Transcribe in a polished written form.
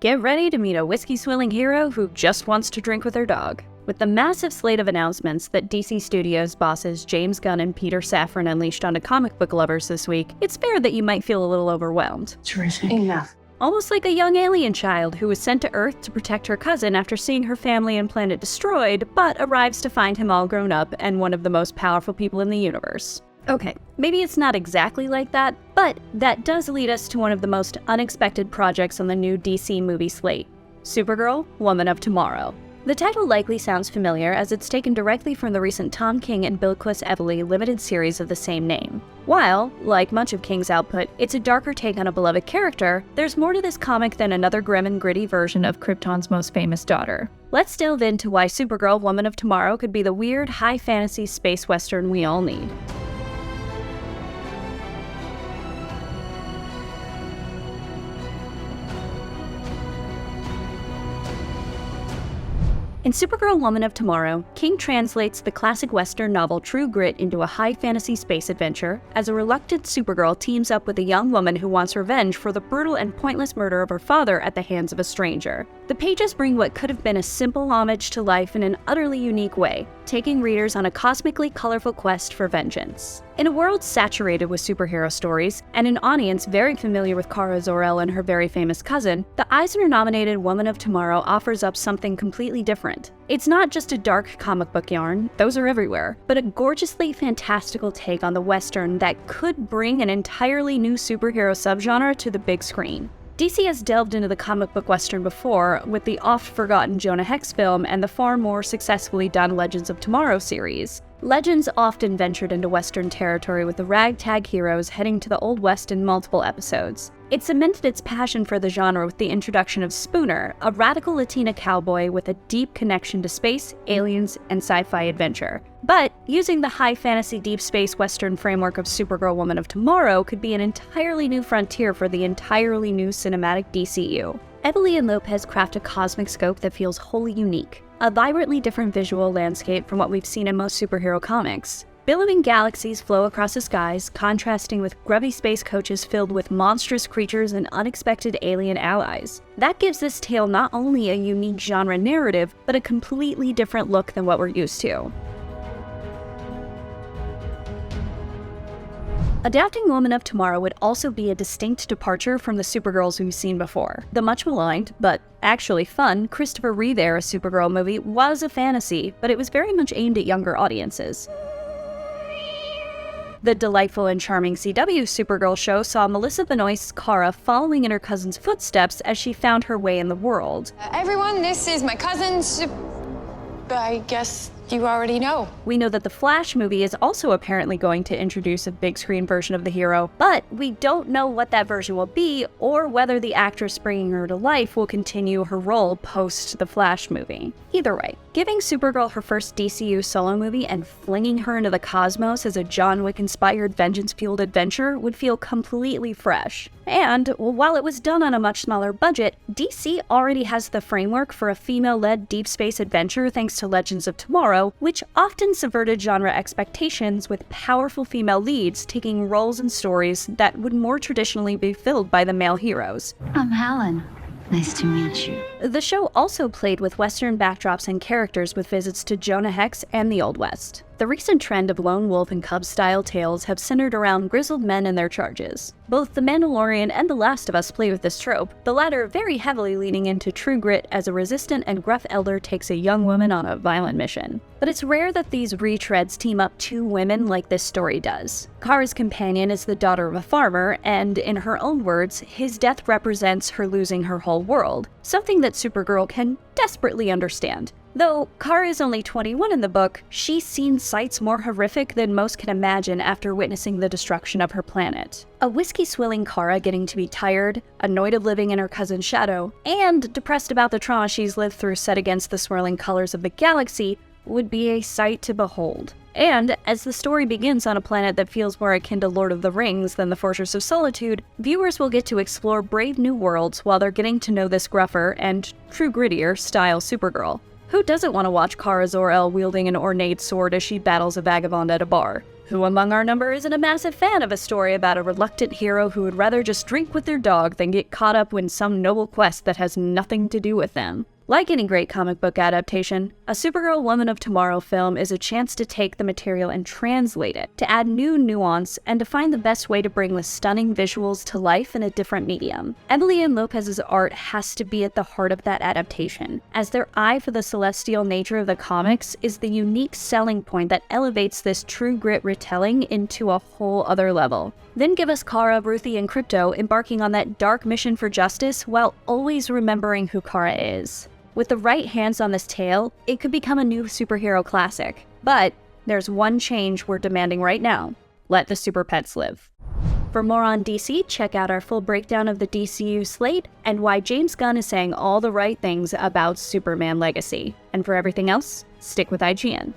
Get ready to meet a whiskey-swilling hero who just wants to drink with her dog. With the massive slate of announcements that DC Studios bosses James Gunn and Peter Safran unleashed onto comic book lovers this week, it's fair that you might feel a little overwhelmed. Terrific. Enough. Almost like a young alien child who was sent to Earth to protect her cousin after seeing her family and planet destroyed, but arrives to find him all grown up and one of the most powerful people in the universe. Okay, maybe it's not exactly like that, but that does lead us to one of the most unexpected projects on the new DC movie slate, Supergirl, Woman of Tomorrow. The title likely sounds familiar as it's taken directly from the recent Tom King and Bilquis Evely limited series of the same name. While, like much of King's output, it's a darker take on a beloved character, there's more to this comic than another grim and gritty version of Krypton's most famous daughter. Let's delve into why Supergirl, Woman of Tomorrow could be the weird, high fantasy space western we all need. In Supergirl, Woman of Tomorrow, King translates the classic Western novel True Grit into a high fantasy space adventure as a reluctant Supergirl teams up with a young woman who wants revenge for the brutal and pointless murder of her father at the hands of a stranger. The pages bring what could have been a simple homage to life in an utterly unique way, taking readers on a cosmically colorful quest for vengeance. In a world saturated with superhero stories, and an audience very familiar with Kara Zor-El and her very famous cousin, the Eisner-nominated Woman of Tomorrow offers up something completely different. It's not just a dark comic book yarn, those are everywhere, but a gorgeously fantastical take on the Western that could bring an entirely new superhero subgenre to the big screen. DC has delved into the comic book Western before, with the oft-forgotten Jonah Hex film and the far more successfully done Legends of Tomorrow series. Legends often ventured into Western territory with the ragtag heroes heading to the Old West in multiple episodes. It cemented its passion for the genre with the introduction of Spooner, a radical Latina cowboy with a deep connection to space, aliens, and sci-fi adventure. But using the high fantasy deep space Western framework of Supergirl, Woman of Tomorrow could be an entirely new frontier for the entirely new cinematic DCU. Evely and Lopez craft a cosmic scope that feels wholly unique, a vibrantly different visual landscape from what we've seen in most superhero comics. Billowing galaxies flow across the skies, contrasting with grubby space coaches filled with monstrous creatures and unexpected alien allies. That gives this tale not only a unique genre narrative, but a completely different look than what we're used to. Adapting Woman of Tomorrow would also be a distinct departure from the Supergirls we've seen before. The much maligned, but actually fun, Christopher Reeve-era Supergirl movie was a fantasy, but it was very much aimed at younger audiences. The delightful and charming CW Supergirl show saw Melissa Benoist's Kara following in her cousin's footsteps as she found her way in the world. Everyone, this is my cousin, I guess you already know. We know that the Flash movie is also apparently going to introduce a big screen version of the hero, but we don't know what that version will be or whether the actress bringing her to life will continue her role post the Flash movie. Either way, giving Supergirl her first DCU solo movie and flinging her into the cosmos as a John Wick-inspired vengeance-fueled adventure would feel completely fresh. And, while it was done on a much smaller budget, DC already has the framework for a female-led deep space adventure thanks to Legends of Tomorrow, which often subverted genre expectations with powerful female leads taking roles in stories that would more traditionally be filled by the male heroes. I'm Helen. Nice to meet you. The show also played with Western backdrops and characters with visits to Jonah Hex and the Old West. The recent trend of lone wolf and cub-style tales have centered around grizzled men and their charges. Both The Mandalorian and The Last of Us play with this trope, the latter very heavily leaning into True Grit as a resistant and gruff elder takes a young woman on a violent mission. But it's rare that these retreads team up two women like this story does. Kara's companion is the daughter of a farmer, and in her own words, his death represents her losing her whole world, something that Supergirl can desperately understand. Though Kara is only 21 in the book, she's seen sights more horrific than most can imagine after witnessing the destruction of her planet. A whiskey-swilling Kara getting to be tired, annoyed of living in her cousin's shadow, and depressed about the trauma she's lived through set against the swirling colors of the galaxy would be a sight to behold. And, as the story begins on a planet that feels more akin to Lord of the Rings than the Fortress of Solitude, viewers will get to explore brave new worlds while they're getting to know this gruffer and true grittier style Supergirl. Who doesn't want to watch Kara Zor-El wielding an ornate sword as she battles a vagabond at a bar? Who among our number isn't a massive fan of a story about a reluctant hero who would rather just drink with their dog than get caught up in some noble quest that has nothing to do with them? Like any great comic book adaptation, a Supergirl Woman of Tomorrow film is a chance to take the material and translate it, to add new nuance, and to find the best way to bring the stunning visuals to life in a different medium. Emily and Lopez's art has to be at the heart of that adaptation, as their eye for the celestial nature of the comics is the unique selling point that elevates this true grit retelling into a whole other level. Then give us Kara, Ruthie, and Krypto embarking on that dark mission for justice while always remembering who Kara is. With the right hands on this tale, it could become a new superhero classic. But there's one change we're demanding right now. Let the super pets live. For more on DC, check out our full breakdown of the DCU slate and why James Gunn is saying all the right things about Superman Legacy. And for everything else, stick with IGN.